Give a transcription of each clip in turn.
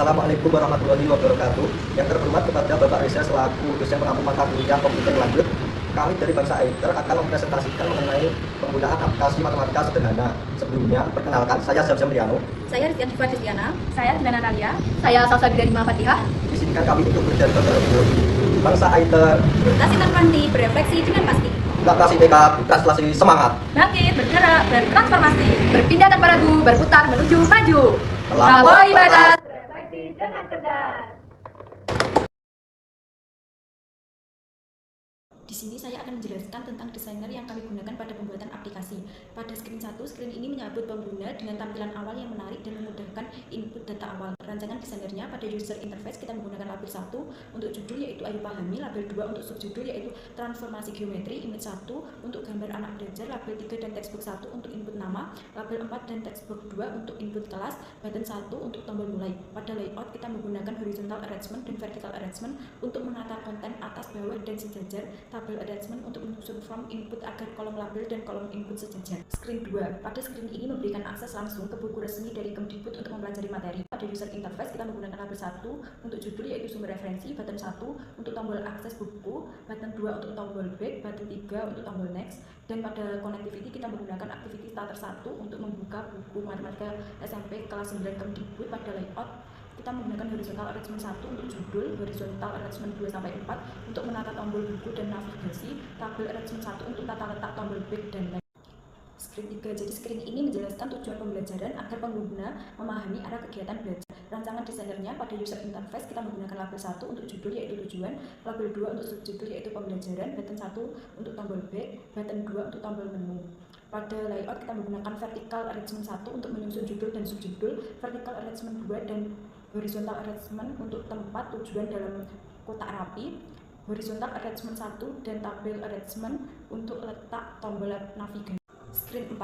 Assalamualaikum warahmatullahi wabarakatuh. Yang terhormat kepada Bapak Reza selaku dosen pengampu mata kuliah komputer lanjut, kami dari Bangsa Aiter akan mempresentasikan mengenai penggunaan aplikasi matematika sederhana. Sebelumnya, perkenalkan, saya Zamzam Riano. Saya Rizky Syifa Rizkyana. Saya Diana Nalia. Saya Salsa Bidari Fatihah. Di sini kan kami untuk belajar terlebih. Bangsa Aiter, Bertas intervanti, berefleksi dengan pasti. adaptasi tekad, translasi semangat. Bangkit, bergerak, bertransformasi, berpindah tanpa ragu, berputar menuju maju. Melampaui batas. Berefleksi dengan cerdas. Di sini saya akan menjelaskan tentang desainer yang kami gunakan pada pembuatan aplikasi. Pada screen 1, screen ini menyambut pengguna dengan tampilan awal yang menarik dan memudahkan input data awal. Rancangan desainernya pada user interface kita menggunakan label 1 untuk judul yaitu Ayu Pahami, label 2 untuk subjudul yaitu transformasi geometri, image 1 untuk gambar anak belajar, label 3 dan textbook 1 untuk input nama, label 4 dan textbook 2 untuk input kelas, button 1 untuk tombol mulai. Pada layout kita menggunakan horizontal arrangement dan vertical arrangement untuk menata konten atas, bawah, dan sejajar. Tabel arrangement untuk menyusun form input agar kolom label dan kolom input sejajar. Screen 2. Pada screen ini memberikan akses langsung ke buku resmi dari Kemdikbud untuk mempelajari materi. Pada user interface kita menggunakan label 1 untuk judul yaitu sumber referensi, button 1 untuk tombol akses buku, button 2 untuk tombol back, button 3 untuk tombol next. Dan pada connectivity kita menggunakan activity starter 1 untuk membuka buku matematika SMP kelas 9 Kemdikbud. Pada layout kita menggunakan horizontal arrangement 1 untuk judul, horizontal arrangement 2 sampai 4 untuk menata tombol buku dan navigasi, tabel arrangement 1 untuk tata letak tombol back dan next. Screen 3. Jadi screen ini menjelaskan tujuan pembelajaran agar pengguna memahami arah kegiatan belajar. Rancangan desainernya pada user interface kita menggunakan label 1 untuk judul yaitu tujuan, label 2 untuk subjudul yaitu pembelajaran, button 1 untuk tombol back, button 2 untuk tombol menu. Pada layout kita menggunakan vertical arrangement 1 untuk menyusun judul dan subjudul, vertical arrangement 2 dan horizontal arrangement untuk tempat tujuan dalam kotak rapi, horizontal arrangement 1 dan tabel arrangement untuk letak tombol navigasi. Screen 4.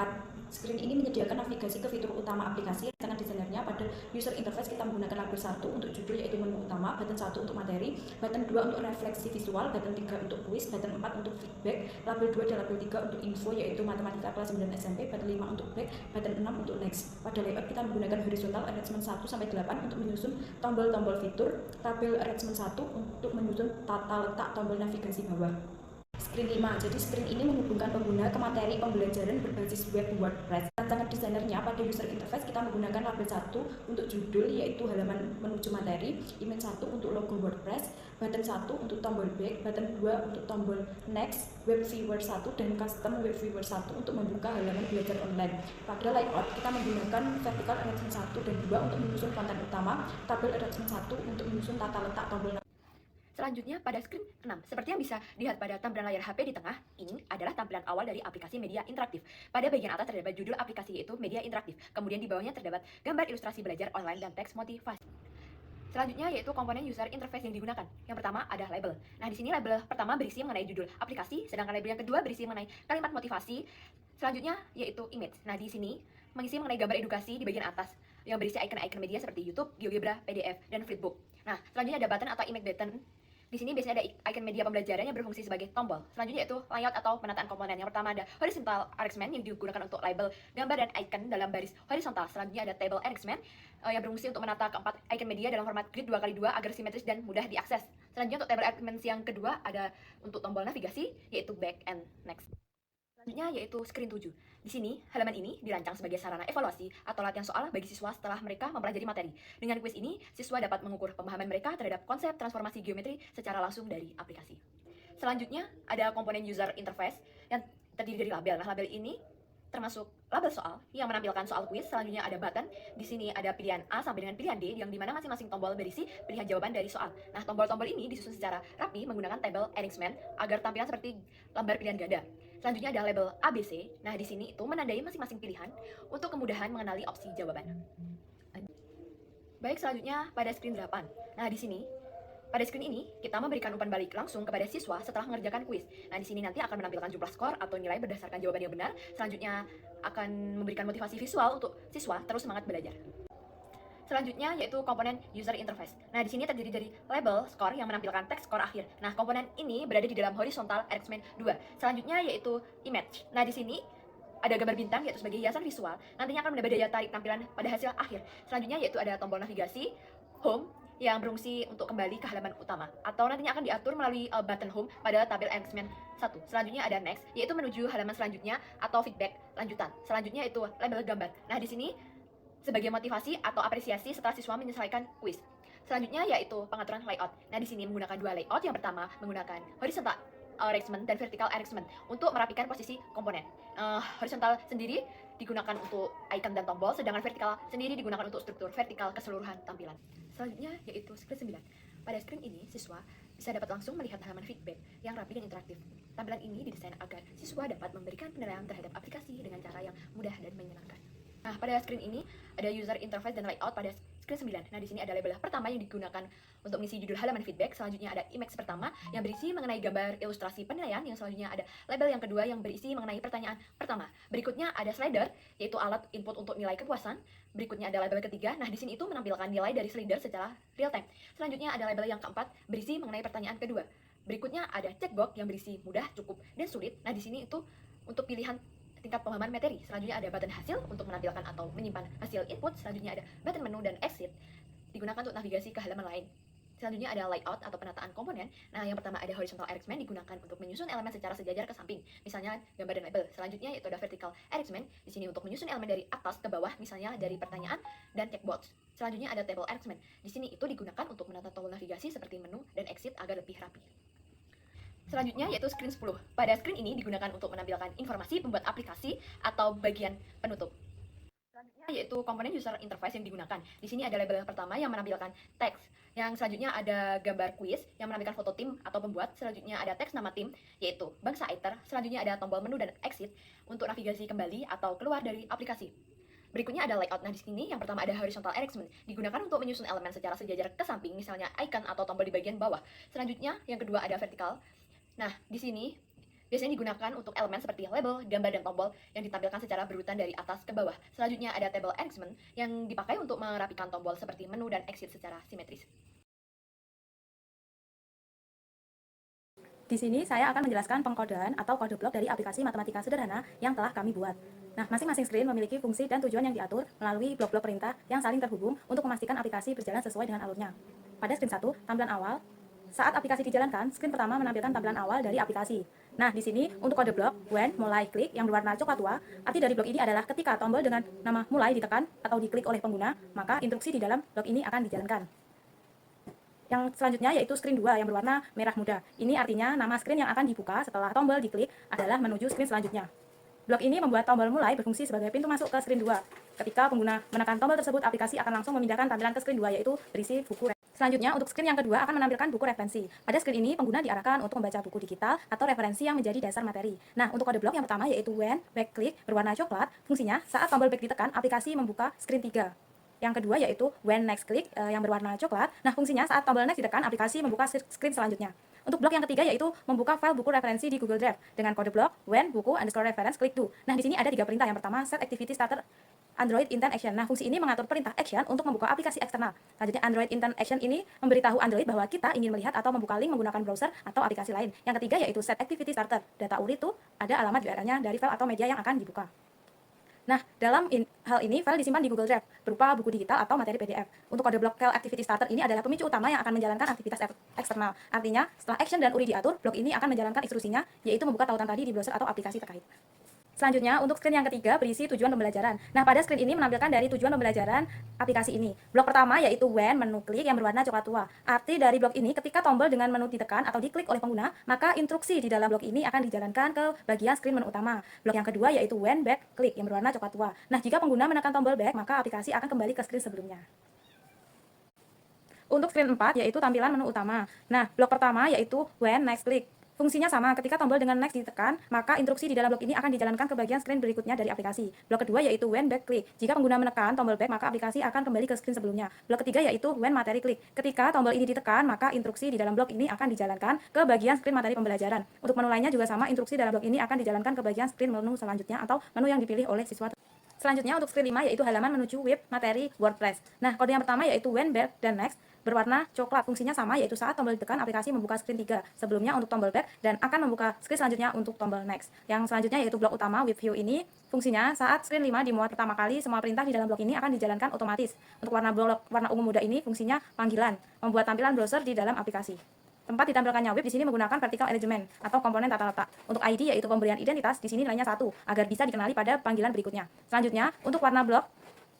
Screen ini menyediakan navigasi ke fitur utama aplikasi. Rancangan desainernya pada user interface kita menggunakan label 1 untuk judul yaitu menu utama, button 1 untuk materi, button 2 untuk refleksi visual, button 3 untuk quiz, button 4 untuk feedback, label 2 dan label 3 untuk info yaitu matematika kelas 9 SMP, button 5 untuk back, button 6 untuk next. Pada layout kita menggunakan horizontal arrangement 1 sampai 8 untuk menyusun tombol-tombol fitur, tabel arrangement 1 untuk menyusun tata letak tombol navigasi bawah. Screen 5. Jadi screen ini menghubungkan pengguna ke materi pembelajaran berbasis web WordPress. Rancangan desainernya pada user interface kita menggunakan label 1 untuk judul yaitu halaman menuju materi, image 1 untuk logo WordPress, button 1 untuk tombol back, button 2 untuk tombol next, web viewer 1 dan custom web viewer 1 untuk membuka halaman belajar online. Pada layout kita menggunakan vertical arrangement 1 dan 2 untuk menyusun konten utama, tabel arrangement 1 untuk menyusun tata letak tombol. Selanjutnya pada screen 6, seperti yang bisa dilihat pada tampilan layar HP di tengah, ini adalah tampilan awal dari aplikasi media interaktif. Pada bagian atas terdapat judul aplikasi yaitu media interaktif, kemudian di bawahnya terdapat gambar ilustrasi belajar online dan teks motivasi. Selanjutnya yaitu komponen user interface yang digunakan. Yang pertama ada label. Nah, di sini label pertama berisi mengenai judul aplikasi, sedangkan label yang kedua berisi mengenai kalimat motivasi. Selanjutnya yaitu image. Nah, di sini mengisi mengenai gambar edukasi di bagian atas yang berisi icon-icon media seperti YouTube, GeoGebra, PDF, dan Flipbook. Nah, selanjutnya ada button atau image button. Di sini biasanya ada icon media pembelajaran yang berfungsi sebagai tombol. Selanjutnya yaitu layout atau penataan komponen. Yang pertama ada horizontal arrangement yang digunakan untuk label, gambar, dan icon dalam baris horizontal. Selanjutnya ada table arrangement yang berfungsi untuk menata keempat icon media dalam format grid 2x2 agar simetris dan mudah diakses. Selanjutnya untuk table arrangement yang kedua ada untuk tombol navigasi yaitu back and next. Selanjutnya yaitu screen 7. Di sini, halaman ini dirancang sebagai sarana evaluasi atau latihan soal bagi siswa setelah mereka mempelajari materi. Dengan kuis ini, siswa dapat mengukur pemahaman mereka terhadap konsep transformasi geometri secara langsung dari aplikasi. Selanjutnya, ada komponen user interface yang terdiri dari label. Nah, label ini termasuk label soal yang menampilkan soal kuis. Selanjutnya ada button. Di sini ada pilihan A sampai dengan pilihan D yang dimana masing-masing tombol berisi pilihan jawaban dari soal. Nah, tombol-tombol ini disusun secara rapi menggunakan table arrangement agar tampilan seperti lembar pilihan ganda. Selanjutnya ada label ABC. Nah, di sini itu menandai masing-masing pilihan untuk kemudahan mengenali opsi jawaban. Baik, selanjutnya pada screen 8. Nah, di sini pada screen ini, kita memberikan umpan balik langsung kepada siswa setelah mengerjakan kuis. Nah, di sini nanti akan menampilkan jumlah skor atau nilai berdasarkan jawaban yang benar. Selanjutnya akan memberikan motivasi visual untuk siswa terus semangat belajar. Selanjutnya yaitu komponen user interface. Nah, di sini terdiri dari label, skor yang menampilkan teks skor akhir. Nah, komponen ini berada di dalam horizontal arrangement 2. Selanjutnya yaitu image. Nah, di sini ada gambar bintang yaitu sebagai hiasan visual. Nantinya akan menambah daya tarik tampilan pada hasil akhir. Selanjutnya yaitu ada tombol navigasi, home yang berfungsi untuk kembali ke halaman utama atau nantinya akan diatur melalui button home pada tabel arrangement 1. Selanjutnya ada next, yaitu menuju halaman selanjutnya atau feedback lanjutan. Selanjutnya itu label gambar. Nah, di sini sebagai motivasi atau apresiasi setelah siswa menyelesaikan kuis. Selanjutnya yaitu pengaturan layout. Nah, di sini menggunakan dua layout. Yang pertama menggunakan horizontal arrangement dan vertical arrangement untuk merapikan posisi komponen. Horizontal sendiri digunakan untuk icon dan tombol, sedangkan vertikal sendiri digunakan untuk struktur vertikal keseluruhan tampilan. Selanjutnya yaitu screen 9. Pada screen ini, siswa bisa dapat langsung melihat halaman feedback yang rapi dan interaktif. Tampilan ini didesain agar siswa dapat memberikan penilaian terhadap aplikasi dengan cara yang mudah dan menyenangkan. Nah, pada screen ini ada user interface dan layout pada screen 9. Nah, di sini ada label pertama yang digunakan untuk mengisi judul halaman feedback. Selanjutnya ada image pertama yang berisi mengenai gambar ilustrasi penilaian. Yang selanjutnya ada label yang kedua yang berisi mengenai pertanyaan pertama. Berikutnya ada slider, yaitu alat input untuk nilai kepuasan. Berikutnya ada label ketiga. Nah, di sini itu menampilkan nilai dari slider secara real time. Selanjutnya ada label yang keempat berisi mengenai pertanyaan kedua. Berikutnya ada checkbox yang berisi mudah, cukup, dan sulit. Nah, di sini itu untuk pilihan tingkat pemahaman materi. Selanjutnya ada button hasil untuk menampilkan atau menyimpan hasil input. Selanjutnya ada button menu dan exit digunakan untuk navigasi ke halaman lain. Selanjutnya ada layout atau penataan komponen. Nah, yang pertama ada horizontal arrangement digunakan untuk menyusun elemen secara sejajar ke samping, misalnya gambar dan label. Selanjutnya yaitu ada vertical arrangement di sini untuk menyusun elemen dari atas ke bawah, misalnya dari pertanyaan dan checkbox. Selanjutnya ada table arrangement. Di sini itu digunakan untuk menata tombol navigasi seperti menu dan exit agar lebih rapi. Selanjutnya yaitu screen 10. Pada screen ini digunakan untuk menampilkan informasi pembuat aplikasi atau bagian penutup. Selanjutnya yaitu komponen user interface yang digunakan. Di sini ada label yang pertama yang menampilkan teks. Yang selanjutnya ada gambar kuis yang menampilkan foto tim atau pembuat. Selanjutnya ada teks nama tim yaitu Bangsa Iter. Selanjutnya ada tombol menu dan exit untuk navigasi kembali atau keluar dari aplikasi. Berikutnya ada layout. Nah, di sini yang pertama ada horizontal arrangement, digunakan untuk menyusun elemen secara sejajar ke samping, misalnya icon atau tombol di bagian bawah. Selanjutnya yang kedua ada vertikal. Nah, di sini biasanya digunakan untuk elemen seperti label, gambar, dan tombol yang ditampilkan secara berurutan dari atas ke bawah. Selanjutnya ada table arrangement yang dipakai untuk merapikan tombol seperti menu dan exit secara simetris. Di sini saya akan menjelaskan pengkodean atau kode blok dari aplikasi matematika sederhana yang telah kami buat. Nah, masing-masing screen memiliki fungsi dan tujuan yang diatur melalui blok-blok perintah yang saling terhubung untuk memastikan aplikasi berjalan sesuai dengan alurnya. Pada screen 1, tampilan awal. Saat aplikasi dijalankan, screen pertama menampilkan tampilan awal dari aplikasi. Nah, di sini untuk kode blok, when mulai klik yang berwarna coklat tua, arti dari blok ini adalah ketika tombol dengan nama mulai ditekan atau diklik oleh pengguna, maka instruksi di dalam blok ini akan dijalankan. Yang selanjutnya yaitu screen 2 yang berwarna merah muda. Ini artinya nama screen yang akan dibuka setelah tombol diklik adalah menuju screen selanjutnya. Blok ini membuat tombol mulai berfungsi sebagai pintu masuk ke screen 2. Ketika pengguna menekan tombol tersebut, aplikasi akan langsung memindahkan tampilan ke screen 2 yaitu berisi buku. Selanjutnya, untuk screen yang kedua akan menampilkan buku referensi. Pada screen ini, pengguna diarahkan untuk membaca buku digital atau referensi yang menjadi dasar materi. Nah, untuk kode blok yang pertama yaitu when back click berwarna coklat, fungsinya saat tombol back ditekan, aplikasi membuka screen 3. Yang kedua yaitu when next click yang berwarna coklat. Nah, fungsinya saat tombol next ditekan, aplikasi membuka screen selanjutnya. Untuk blok yang ketiga yaitu membuka file buku referensi di Google Drive dengan kode blok when buku underscore reference click to. Nah, di sini ada 3 perintah. Yang pertama set activity starter Android Intent Action. Nah, fungsi ini mengatur perintah action untuk membuka aplikasi eksternal. Selanjutnya, Android Intent Action ini memberitahu Android bahwa kita ingin melihat atau membuka link menggunakan browser atau aplikasi lain. Yang ketiga yaitu Set Activity Starter. Data URL itu ada alamat URL-nya dari file atau media yang akan dibuka. Nah, dalam hal ini, file disimpan di Google Drive berupa buku digital atau materi PDF. Untuk kode blok Tell Activity Starter ini adalah pemicu utama yang akan menjalankan aktivitas eksternal. Artinya, setelah action dan URL diatur, blok ini akan menjalankan instruksinya, yaitu membuka tautan tadi di browser atau aplikasi terkait. Selanjutnya, untuk screen yang ketiga berisi tujuan pembelajaran. Nah, pada screen ini menampilkan dari tujuan pembelajaran aplikasi ini. Blok pertama yaitu when menu klik yang berwarna coklat tua. Arti dari blok ini ketika tombol dengan menu ditekan atau diklik oleh pengguna, maka instruksi di dalam blok ini akan dijalankan ke bagian screen menu utama. Blok yang kedua yaitu when back klik yang berwarna coklat tua. Nah, jika pengguna menekan tombol back, maka aplikasi akan kembali ke screen sebelumnya. Untuk screen 4 yaitu tampilan menu utama. Nah, blok pertama yaitu when next click. Fungsinya sama, ketika tombol dengan next ditekan, maka instruksi di dalam blok ini akan dijalankan ke bagian screen berikutnya dari aplikasi. Blok kedua yaitu when back click. Jika pengguna menekan tombol back, maka aplikasi akan kembali ke screen sebelumnya. Blok ketiga yaitu when materi click. Ketika tombol ini ditekan, maka instruksi di dalam blok ini akan dijalankan ke bagian screen materi pembelajaran. Untuk menu lainnya juga sama, instruksi dalam blok ini akan dijalankan ke bagian screen menu selanjutnya atau menu yang dipilih oleh siswa. Selanjutnya untuk screen 5 yaitu halaman menuju web materi WordPress. Nah, kode yang pertama yaitu when, back, dan next berwarna coklat. Fungsinya sama yaitu saat tombol ditekan aplikasi membuka screen 3 sebelumnya untuk tombol back dan akan membuka screen selanjutnya untuk tombol next. Yang selanjutnya yaitu blok utama with view ini fungsinya saat screen 5 dimuat pertama kali semua perintah di dalam blok ini akan dijalankan otomatis. Untuk warna ungu muda ini fungsinya panggilan, membuat tampilan browser di dalam aplikasi. Tempat ditampilkannya web di sini menggunakan vertical arrangement atau komponen tata letak. Untuk ID yaitu pemberian identitas, di sini nilainya 1 agar bisa dikenali pada panggilan berikutnya. Selanjutnya, untuk warna blok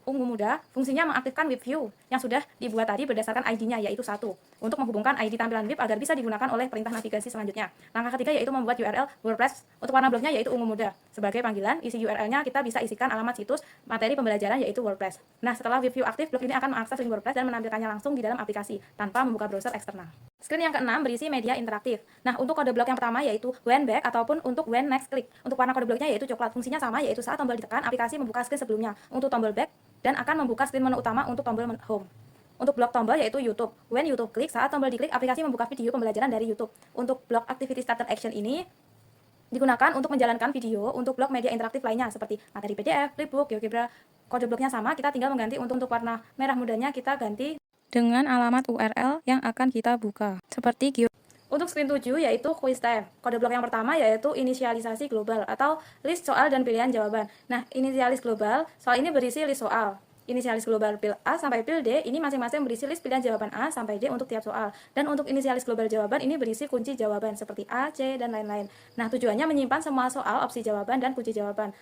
ungu muda, fungsinya mengaktifkan web view yang sudah dibuat tadi berdasarkan ID-nya yaitu 1 untuk menghubungkan ID tampilan web agar bisa digunakan oleh perintah navigasi selanjutnya. Langkah ketiga yaitu membuat URL WordPress. Untuk warna bloknya yaitu ungu muda. Sebagai panggilan, isi URL-nya kita bisa isikan alamat situs materi pembelajaran yaitu WordPress. Nah, setelah web view aktif, blok ini akan mengakses link WordPress dan menampilkannya langsung di dalam aplikasi tanpa membuka browser eksternal. Screen yang keenam berisi media interaktif. Nah, untuk kode blok yang pertama yaitu when back ataupun untuk when next click. Untuk warna kode bloknya yaitu coklat. Fungsinya sama yaitu saat tombol ditekan, aplikasi membuka screen sebelumnya. Untuk tombol back dan akan membuka screen menu utama untuk tombol home. Untuk blok tombol yaitu YouTube. When YouTube klik, saat tombol diklik, aplikasi membuka video pembelajaran dari YouTube. Untuk blok activity starter action ini digunakan untuk menjalankan video untuk blok media interaktif lainnya seperti materi PDF, flipbook, GeoGebra. Kode bloknya sama, kita tinggal mengganti untuk warna merah mudanya kita ganti dengan alamat URL yang akan kita buka. Seperti untuk screen 7 yaitu quiz time. Kode blok yang pertama yaitu inisialisasi global atau list soal dan pilihan jawaban. Nah, inisialis global, soal ini berisi list soal. Inisialis global pil A sampai pil D ini masing-masing berisi list pilihan jawaban A sampai D untuk tiap soal. Dan untuk inisialis global jawaban ini berisi kunci jawaban seperti A, C, dan lain-lain. Nah, tujuannya menyimpan semua soal, opsi jawaban, dan kunci jawaban.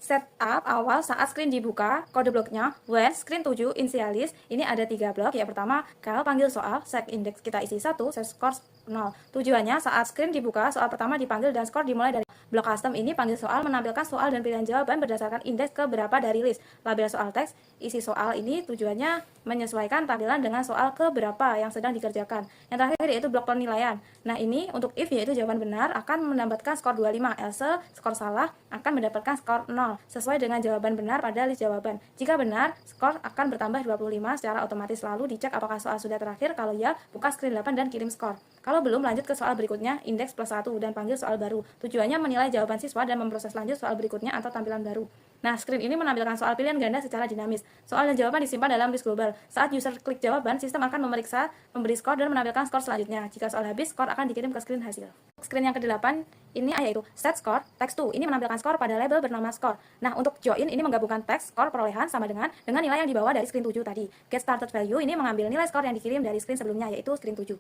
Setup awal saat screen dibuka, kode bloknya when screen 7 inisialis, ini ada 3 blok. Yang pertama, kalau panggil soal, set index kita isi 1, set skor 0. Tujuannya saat screen dibuka, soal pertama dipanggil dan skor dimulai dari blok custom ini panggil soal menampilkan soal dan pilihan jawaban berdasarkan indeks keberapa dari list. Label soal teks, isi soal ini tujuannya menyesuaikan tampilan dengan soal keberapa yang sedang dikerjakan. Yang terakhir yaitu blok penilaian. Nah, ini untuk if yaitu jawaban benar akan mendapatkan skor 25, else skor salah akan mendapatkan skor 0 sesuai dengan jawaban benar pada list jawaban. Jika benar, skor akan bertambah 25 secara otomatis. Lalu dicek apakah soal sudah terakhir. Kalau ya, buka screen 8 dan kirim skor. Kalau belum, lanjut ke soal berikutnya, indeks plus 1 dan panggil soal baru. Tujuannya menilai jawaban siswa dan memproses lanjut soal berikutnya atau tampilan baru. Nah, screen ini menampilkan soal pilihan ganda secara dinamis. Soal dan jawaban disimpan dalam list global. Saat user klik jawaban, sistem akan memeriksa, memberi skor dan menampilkan skor selanjutnya. Jika soal habis, skor akan dikirim ke screen hasil. Screen yang ke-8 ini yaitu set score, text to. Ini menampilkan skor pada label bernama skor. Nah, untuk join ini menggabungkan teks, skor, perolehan sama dengan nilai yang dibawa dari screen 7 tadi. Get started value ini mengambil nilai skor yang dikirim dari screen sebelumnya yaitu screen 7.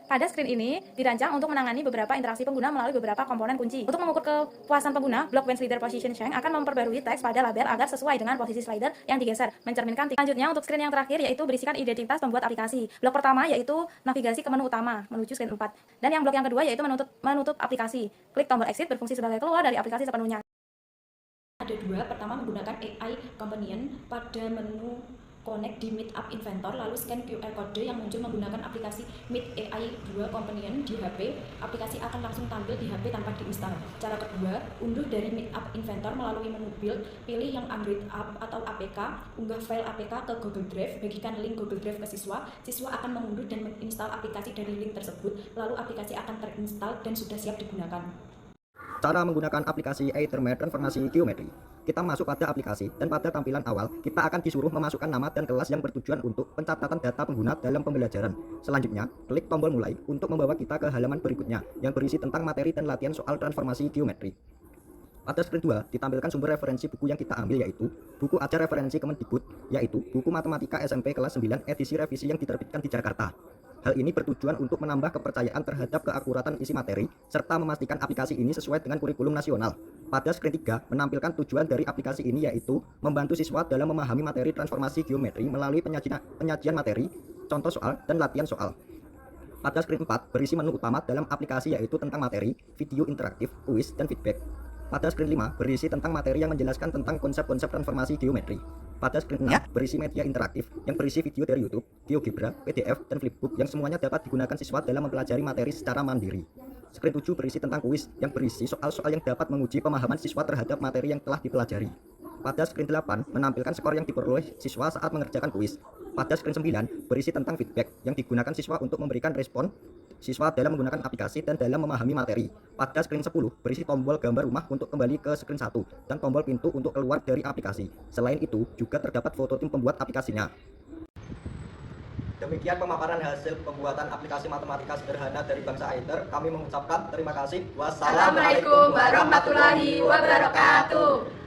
Pada screen ini dirancang untuk menangani beberapa interaksi pengguna melalui beberapa komponen kunci. Untuk mengukur kepuasan pengguna, blok when slider position change akan memperbarui teks pada label agar sesuai dengan posisi slider yang digeser, mencerminkan. Selanjutnya untuk screen yang terakhir yaitu berisikan identitas pembuat aplikasi. Blok pertama yaitu navigasi ke menu utama menuju screen 4. Dan yang blok yang kedua yaitu menutup aplikasi. Klik tombol exit berfungsi sebagai keluar dari aplikasi sepenuhnya. Ada dua, pertama menggunakan AI Companion pada menu Connect di Meetup Inventor, lalu scan QR code yang muncul menggunakan aplikasi Meet AI 2 Companion di HP. Aplikasi akan langsung tampil di HP tanpa diinstal. Cara kedua, unduh dari Meetup Inventor melalui menu Build, pilih yang Android App atau APK, unggah file APK ke Google Drive, bagikan link Google Drive ke siswa. Siswa akan mengunduh dan menginstal aplikasi dari link tersebut, lalu aplikasi akan terinstall dan sudah siap digunakan. Cara menggunakan aplikasi Ethermed Transformasi Geometry. Kita masuk pada aplikasi dan pada tampilan awal, kita akan disuruh memasukkan nama dan kelas yang bertujuan untuk pencatatan data pengguna dalam pembelajaran. Selanjutnya, klik tombol mulai untuk membawa kita ke halaman berikutnya yang berisi tentang materi dan latihan soal transformasi geometri. Pada screen 2 ditampilkan sumber referensi buku yang kita ambil yaitu buku ajar referensi Kemendikbud, yaitu buku Matematika SMP kelas 9 edisi revisi yang diterbitkan di Jakarta. Hal ini bertujuan untuk menambah kepercayaan terhadap keakuratan isi materi serta memastikan aplikasi ini sesuai dengan kurikulum nasional. Pada screen 3 menampilkan tujuan dari aplikasi ini yaitu membantu siswa dalam memahami materi transformasi geometri melalui penyajian materi, contoh soal, dan latihan soal. Pada screen 4 berisi menu utama dalam aplikasi yaitu tentang materi, video interaktif, kuis, dan feedback. Pada screen 5 berisi tentang materi yang menjelaskan tentang konsep-konsep transformasi geometri. Pada screen 6 berisi media interaktif yang berisi video dari YouTube, GeoGebra, PDF, dan Flipbook yang semuanya dapat digunakan siswa dalam mempelajari materi secara mandiri. Screen 7 berisi tentang kuis yang berisi soal-soal yang dapat menguji pemahaman siswa terhadap materi yang telah dipelajari. Pada screen 8 menampilkan skor yang diperoleh siswa saat mengerjakan kuis. Pada screen 9 berisi tentang feedback yang digunakan siswa untuk memberikan respon siswa dalam menggunakan aplikasi dan dalam memahami materi. Pada screen 10 berisi tombol gambar rumah untuk kembali ke screen 1 dan tombol pintu untuk keluar dari aplikasi. Selain itu, juga terdapat foto tim pembuat aplikasinya. Demikian pemaparan hasil pembuatan aplikasi matematika sederhana dari bangsa Aether. Kami mengucapkan terima kasih. Wassalamualaikum Assalamualaikum warahmatullahi wabarakatuh.